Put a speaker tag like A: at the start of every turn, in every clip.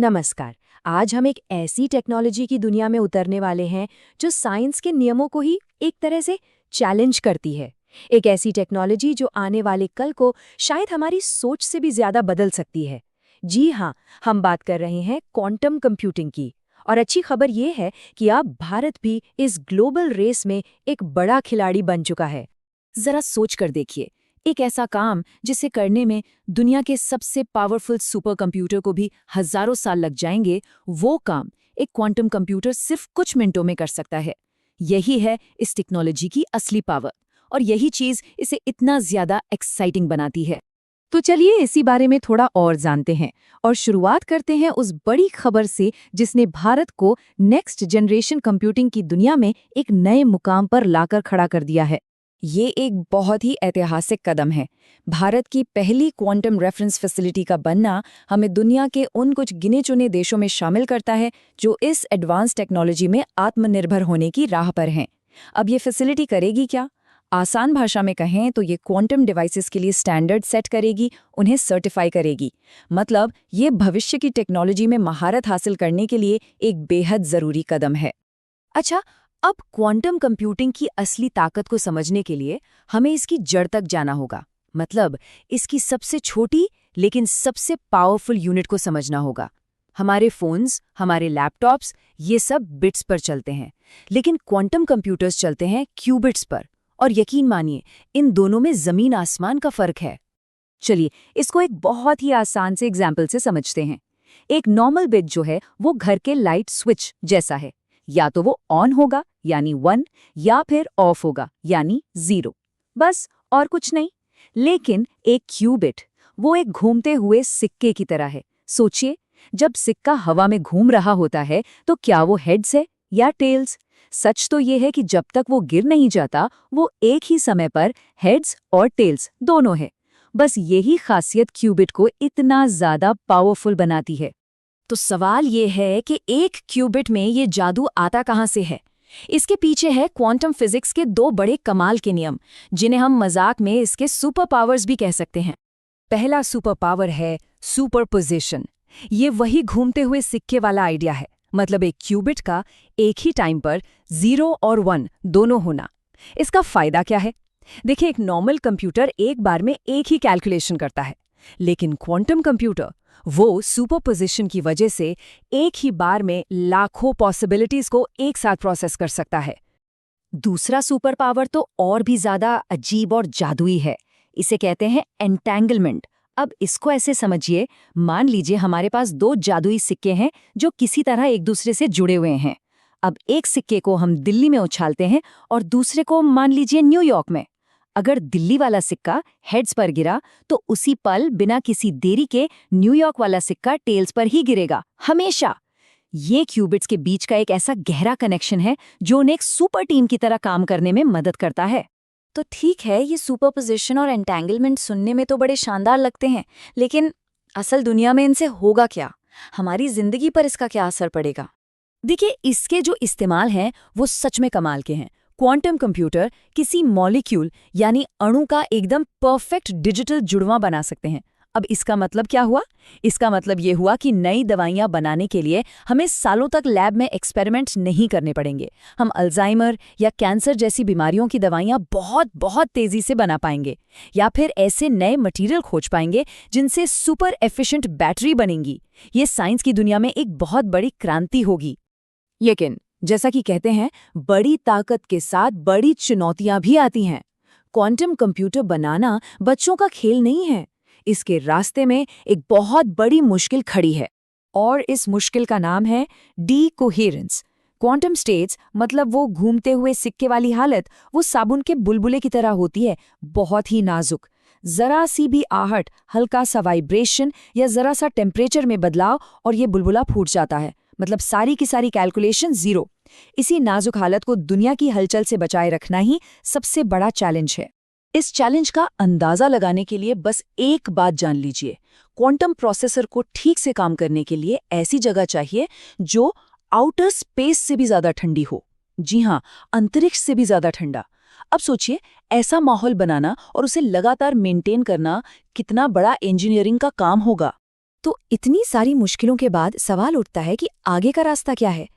A: नमस्कार। आज हम एक ऐसी टेक्नोलॉजी की दुनिया में उतरने वाले हैं जो साइंस के नियमों को ही एक तरह से चैलेंज करती है। एक ऐसी टेक्नोलॉजी जो आने वाले कल को शायद हमारी सोच से भी ज्यादा बदल सकती है। जी हाँ, हम बात कर रहे हैं क्वांटम कंप्यूटिंग की। और अच्छी खबर ये है कि अब भारत भी इस ग्लोबल रेस में एक बड़ा खिलाड़ी बन चुका है। जरा सोच कर देखिए, एक ऐसा काम जिसे करने में दुनिया के सबसे पावरफुल सुपर कंप्यूटर को भी हजारों साल लग जाएंगे, वो काम एक क्वांटम कंप्यूटर सिर्फ कुछ मिनटों में कर सकता है। यही है इस टेक्नोलॉजी की असली पावर, और यही चीज इसे इतना ज्यादा एक्साइटिंग बनाती है। तो चलिए इसी बारे में थोड़ा और जानते हैं और शुरुआत करते हैं उस बड़ी खबर से जिसने भारत को नेक्स्ट जनरेशन कंप्यूटिंग की दुनिया में एक नए मुकाम पर लाकर खड़ा कर दिया है। ये एक बहुत ही ऐतिहासिक कदम है। भारत की पहली क्वांटम रेफरेंस फैसिलिटी का बनना हमें दुनिया के उन कुछ गिने चुने देशों में शामिल करता है जो इस एडवांस टेक्नोलॉजी में आत्मनिर्भर होने की राह पर हैं। अब ये फैसिलिटी करेगी क्या? आसान भाषा में कहें तो ये क्वांटम डिवाइसेस के लिए स्टैंडर्ड सेट करेगी, उन्हें सर्टिफाई करेगी। मतलब ये भविष्य की टेक्नोलॉजी में महारत हासिल करने के लिए एक बेहद ज़रूरी कदम है। अच्छा, अब क्वांटम कंप्यूटिंग की असली ताकत को समझने के लिए हमें इसकी जड़ तक जाना होगा। मतलब इसकी सबसे छोटी लेकिन सबसे पावरफुल यूनिट को समझना होगा। हमारे फोन्स, हमारे लैपटॉप्स, ये सब बिट्स पर चलते हैं, लेकिन क्वांटम कंप्यूटर्स चलते हैं क्यूबिट्स पर। और यकीन मानिए, इन दोनों में जमीन आसमान का फर्क है। चलिए इसको एक बहुत ही आसान से एग्जाम्पल से समझते हैं। एक नॉर्मल बिट जो है वो घर के लाइट स्विच जैसा है। या तो वो ऑन होगा यानी 1, या फिर ऑफ होगा यानी 0। बस, और कुछ नहीं। लेकिन एक क्यूबिट वो एक घूमते हुए सिक्के की तरह है। सोचिए, जब सिक्का हवा में घूम रहा होता है तो क्या वो हेड्स है या टेल्स? सच तो ये है कि जब तक वो गिर नहीं जाता, वो एक ही समय पर हेड्स और टेल्स दोनों है। बस यही खासियत क्यूबिट को इतना ज्यादा पावरफुल बनाती है। तो सवाल ये है कि एक क्यूबिट में ये जादू आता कहाँ से है? इसके पीछे है क्वांटम फिजिक्स के दो बड़े कमाल के नियम, जिन्हें हम मजाक में इसके सुपर पावर्स भी कह सकते हैं। पहला सुपर पावर है सुपरपोजिशन। ये वही घूमते हुए सिक्के वाला आइडिया है। मतलब एक क्यूबिट का एक ही टाइम पर 0 और 1 दोनों होना। इसका फायदा क्या है? देखिए, एक नॉर्मल कंप्यूटर एक बार में एक ही कैलकुलेशन करता है, लेकिन क्वांटम कंप्यूटर वो सुपरपोजिशन की वजह से एक ही बार में लाखों पॉसिबिलिटीज को एक साथ प्रोसेस कर सकता है। दूसरा सुपर पावर तो और भी ज्यादा अजीब और जादुई है। इसे कहते हैं एंटैंगलमेंट। अब इसको ऐसे समझिए, मान लीजिए हमारे पास दो जादुई सिक्के हैं जो किसी तरह एक दूसरे से जुड़े हुए हैं। अब एक सिक्के को हम दिल्ली में उछालते हैं और दूसरे को मान लीजिए न्यूयॉर्क में। अगर दिल्ली वाला सिक्का हेड्स पर गिरा तो उसी पल बिना किसी देरी के न्यूयॉर्क वाला सिक्का टेल्स पर ही गिरेगा, हमेशा। ये क्यूबिट्स के बीच का एक ऐसा गहरा कनेक्शन है जो उन्हें एक सुपर टीम की तरह काम करने में मदद करता है। तो ठीक है, ये सुपरपोजिशन और एंटैंगलमेंट सुनने में तो बड़े शानदार लगते हैं, लेकिन असल दुनिया में इनसे होगा क्या? हमारी जिंदगी पर इसका क्या असर पड़ेगा? देखिए, इसके जो इस्तेमाल हैं वो सच में कमाल के हैं। क्वांटम कंप्यूटर किसी मॉलिक्यूल यानी अणु का एकदम परफेक्ट डिजिटल जुड़वां बना सकते हैं। अब इसका मतलब क्या हुआ? इसका मतलब ये हुआ कि नई दवाइयां बनाने के लिए हमें सालों तक लैब में एक्सपेरिमेंट्स नहीं करने पड़ेंगे। हम अल्जाइमर या कैंसर जैसी बीमारियों की दवाइयां बहुत बहुत तेजी से बना पाएंगे, या फिर ऐसे नए मटेरियल खोज पाएंगे जिनसे सुपर एफिशिएंट बैटरी बनेंगी। ये साइंस की दुनिया में एक बहुत बड़ी क्रांति होगी। लेकिन जैसा कि कहते हैं, बड़ी ताकत के साथ बड़ी चुनौतियां भी आती हैं। क्वांटम कंप्यूटर बनाना बच्चों का खेल नहीं है। इसके रास्ते में एक बहुत बड़ी मुश्किल खड़ी है, और इस मुश्किल का नाम है डीकोहेरेंस। क्वांटम स्टेट्स मतलब वो घूमते हुए सिक्के वाली हालत, वो साबुन के बुलबुले की तरह होती है, बहुत ही नाजुक। जरा सी भी आहट, हल्का सा वाइब्रेशन या जरा सा टेम्परेचर में बदलाव और ये बुलबुला फूट जाता है। मतलब सारी की सारी कैलकुलेशन 0। इसी नाजुक हालत को दुनिया की हलचल से बचाए रखना ही सबसे बड़ा चैलेंज है। इस चैलेंज का अंदाजा लगाने के लिए बस एक बात जान लीजिए, क्वांटम प्रोसेसर को ठीक से काम करने के लिए ऐसी जगह चाहिए जो आउटर स्पेस से भी ज्यादा ठंडी हो। जी हाँ, अंतरिक्ष से भी ज्यादा ठंडा। अब सोचिए, ऐसा माहौल बनाना और उसे लगातार मेंटेन करना कितना बड़ा इंजीनियरिंग का काम होगा। तो इतनी सारी मुश्किलों के बाद सवाल उठता है कि आगे का रास्ता क्या है?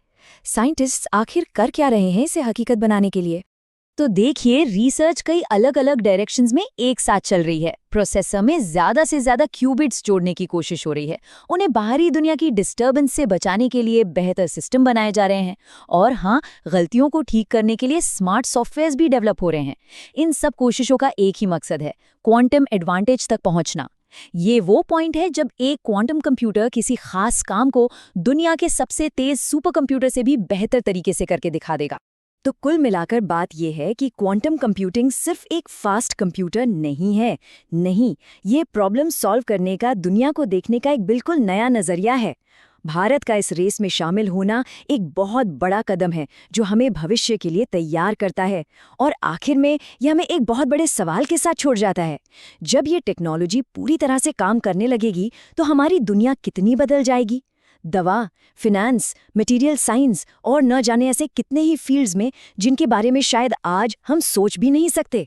A: साइंटिस्ट्स आखिर कर क्या रहे हैं इसे हकीकत बनाने के लिए? तो देखिए, रिसर्च कई अलग अलग डायरेक्शंस में एक साथ चल रही है। प्रोसेसर में ज्यादा से ज्यादा क्यूबिट्स जोड़ने की कोशिश हो रही है, उन्हें बाहरी दुनिया की डिस्टर्बेंस से बचाने के लिए बेहतर सिस्टम बनाए जा रहे हैं, और हाँ, गलतियों को ठीक करने के लिए स्मार्ट सॉफ्टवेयर्स भी डेवलप हो रहे हैं। इन सब कोशिशों का एक ही मकसद है, क्वांटम एडवांटेज तक पहुंचना। ये वो पॉइंट है जब एक क्वांटम कंप्यूटर किसी खास काम को दुनिया के सबसे तेज सुपर कंप्यूटर से भी बेहतर तरीके से करके दिखा देगा। तो कुल मिलाकर बात यह है कि क्वांटम कंप्यूटिंग सिर्फ एक फास्ट कंप्यूटर नहीं है। नहीं, ये प्रॉब्लम सॉल्व करने का, दुनिया को देखने का एक बिल्कुल नया नजरिया है। भारत का इस रेस में शामिल होना एक बहुत बड़ा कदम है जो हमें भविष्य के लिए तैयार करता है। और आखिर में यह हमें एक बहुत बड़े सवाल के साथ छोड़ जाता है। जब ये टेक्नोलॉजी पूरी तरह से काम करने लगेगी तो हमारी दुनिया कितनी बदल जाएगी। दवा, फिनेंस, मटेरियल साइंस और न जाने ऐसे कितने ही फील्ड्स में जिनके बारे में शायद आज हम सोच भी नहीं सकते।